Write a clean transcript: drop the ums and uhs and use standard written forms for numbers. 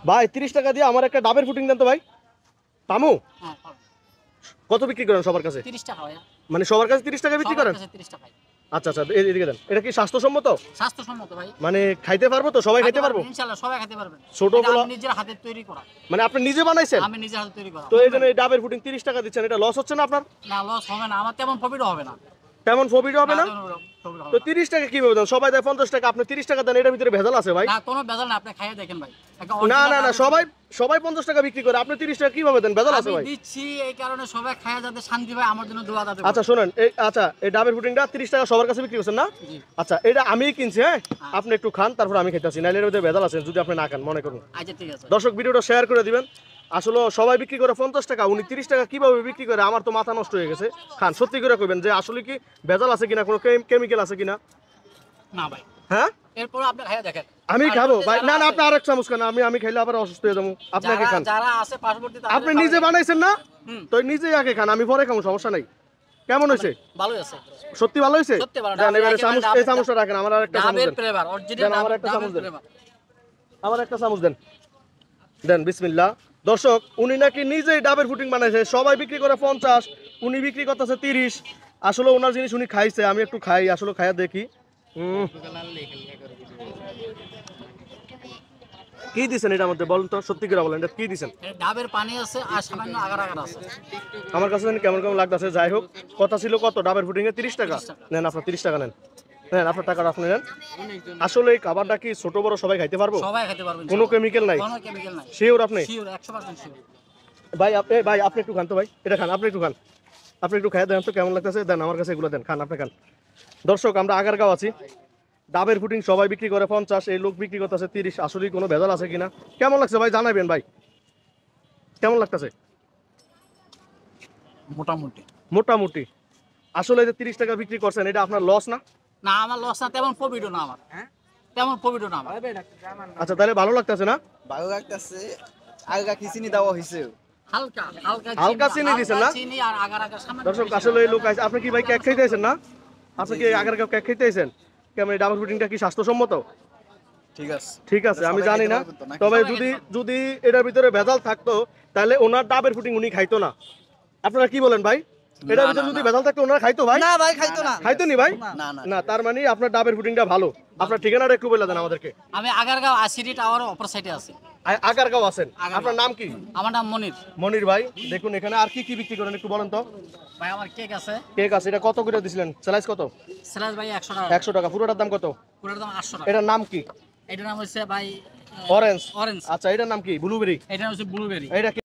ভাই 30 টাকা দিয়ে আমার একটা ডাবের ফুটিং দেন তো ভাই। পামু? হ্যাঁ, কত বিক্রি করেন সবার কাছে? 30 টাকা ভাই। মানে সবার কাছে 30 টাকা বিক্রি করেন? সবার কাছে 30 টাকা। আচ্ছা আচ্ছা, এদিকে দেন। এটা কি স্বাস্থ্যসম্মত? স্বাস্থ্যসম্মত ভাই। মানে খাইতে পারবো তো? সবাই খাইতে পারবো? ইনশাআল্লাহ সবাই খেতে পারবেন। ছোট এটা বড় আমি নিজের হাতে তৈরি করা। মানে আপনি নিজে বানাইছেন? আমি নিজের হাতে তৈরি করা। তো এই জন্য এই ডাবের ফুটিং 30 টাকা দিচ্ছেন, এটা লস হচ্ছে না আপনার? না, লস হবে না, আমার তেমন প্রফিটও হবে না। তেমন প্রফিট হবে না? তো 30 টাকা কিভাবে দেন? সবাই দেয় 50 টাকা, আপনি 30 টাকা দেন, এটার ভিতরে ভেজাল আছে ভাই? না, কোনো ভেজাল না, আপনি খাইয়ে দেখেন ভাই। না না না, সবাই 50 টাকা বিক্রি করে, আপনি 30 টাকা কিভাবে দেন? ভেজাল আছে ভাই। আমি দিচ্ছি এই কারণে সবাই খাইয়ে যাতে শান্তি পায়, আমার জন্য দোয়া দাও। আচ্ছা শুনেন, এই ডাবের ফুটিংটা 30 টাকা সবার কাছে বিক্রি করছেন না? আচ্ছা, এটা আমিই কিনছি, হ্যাঁ? আপনি একটু খান, তারপর আমি খাইতেছি, নাইলে এর মধ্যে ভেজাল আছে যদি আপনি না খান, মনে করুন। আচ্ছা ঠিক আছে। দর্শক ভিডিওটা শেয়ার করে দিবেন। আসলে সবাই বিক্রি করে 50 টাকা, উনি 30 টাকা কিভাবে বিক্রি করে? আমার তো মাথা নষ্ট হয়ে গেছে। খান, সত্যি করে কইবেন যে আসলে কি ভেজাল আছে কিনা, কোনো কেমিক্যাল আছে কিনা? না ভাই। হ্যাঁ, এরপর আপনি খাইয়ে দেখেন। আমি খাবো ভাই। না না, আপনি আরেক চামচ খান, আমি খাইলে আবার অসুস্থ হয়ে যাবো। আপনাকে খান, যারা আছে পার্শ্ববর্তী আপনি নিজে বানাইছেন না? তো নিজেই আগে খান, আমি পরে খাবো, সমস্যা নাই। কেমন হয়েছে? ভালোই আছে। সত্যি ভালো হয়েছে? সত্যি ভালো। দেন এবারে চামচ, এই চামচটা রাখেন, আমার আরেকটা চামচ ডাবের দেন। ফ্লেভার অরিজিনাল, আমার একটা চামচ দেন, ফ্লেভার। আমার একটা চামচ দেন। দেন, বিসমিল্লাহ। দর্শক, উনি নাকি নিজেই ডাবের ফুটিং বানাইছে, সবাই বিক্রি করে 50, উনি বিক্রি করতেছে 30। আসলে ওনার জিনিস উনি খাইছে, আমি একটু খাই, আসলে খাইয়া দেখি। কি দিছেন এটার মধ্যে বলেন তো, সত্যি করে বলেন, এটা কি দিছেন? ডাবের পানি আছে আর সামান্য আগার আগার আছে। আমার কাছে জানি কেমন কেমন লাগতেছে। যাই হোক, কথা ছিল কত ডাবের ফুটিং এ? 30 টাকা। নেন, আপনার 30 টাকা নেন। নেন, আপনার টাকাটা আপনি নেন। আসলে এই খাবারটা কি ছোট বড় সবাই খাইতে পারবো? সবাই খেতে পারবেন, কোনো কেমিক্যাল নাই? কোনো কেমিক্যাল নাই। শিওর আপনি? Sure, 100% sure. ভাই আপনি একটু খান তো ভাই, এটা খান, আপনি একটু খান, আপনি একটু খাইয়া দেন তো কেমন লাগতেছে। দেন আমার কাছে এগুলো দেন, খান, আপনি খান। দর্শক, আমরা আগারগাঁও আছি, ডাবের ফুটিং সবাই বিক্রি করে 50, এই লোক বিক্রি করতেছে 30। আসলে কোনো ভেজাল আছে কিনা? কেমন লাগছে ভাই জানাবেন ভাই, কেমন লাগতেছে? মোটামুটি। মোটামুটি। আসলে এই যে 30 টাকা বিক্রি করছেন, এটা আপনার লস না? না, আমার লস না, তেমন প্রফিটও না আমার। তেমন প্রফিটও না আমার। আচ্ছা, তাহলে ভালো লাগতেছে না? ভালো লাগতেছে। আগা কি চিনি দেওয়া হয়েছে? হালকা হালকা চিনি দিছেন না? চিনি আর আগার আগার সামান্য। দর্শক, আসলে এই লোক আছে। আপনি কি ভাই কেক খাইতে আছেন না? আপনি কি আগারগাঁও কেক খাইতে আছেন? কেমন এই ডাবল ফুটিংটা কি স্বাস্থ্যসম্মত? ঠিক আছে, ঠিক আছে, আমি জানি না, তবে যদি এটার ভিতরে ভেজাল থাকতো তাহলে ওনার ডাবের ফুটিং উনি খাইতো না। আপনারা কি বলেন ভাই? এটার ভিতরে যদি ভেজাল থাকতো ওনারা খাইতো ভাই? না ভাই, খাইতো না। খাইতো নি ভাই? না না না, তার মানে আপনার ডাবের ফুটিংটা ভালো। আপনার ঠিকানাটা একটু বলে দেন আমাদেরকে। আমি আগারগাঁও আসিরি টাওয়ার অপর সাইডে আছি। আগারগাঁও আছেন? আপনার নাম কি? আমার নাম মনির। মনির ভাই, দেখুন এখানে আর কি কি বিক্রি করেন একটু বলেন তো। ভাই আমার কেক আছে। কেক আছে, এটা কত করে দিছিলেন? স্লাইস কত? স্লাইস ভাই 100 টাকা। 100 টাকা। পুরোটার দাম কত? পুরোর দাম 800 টাকা। এটার নাম কি? এটার নাম হচ্ছে ভাই অরেঞ্জ। অরেঞ্জ। আচ্ছা, এটার নাম কি? ব্লুবেরি। এটা হচ্ছে ব্লুবেরি। এটা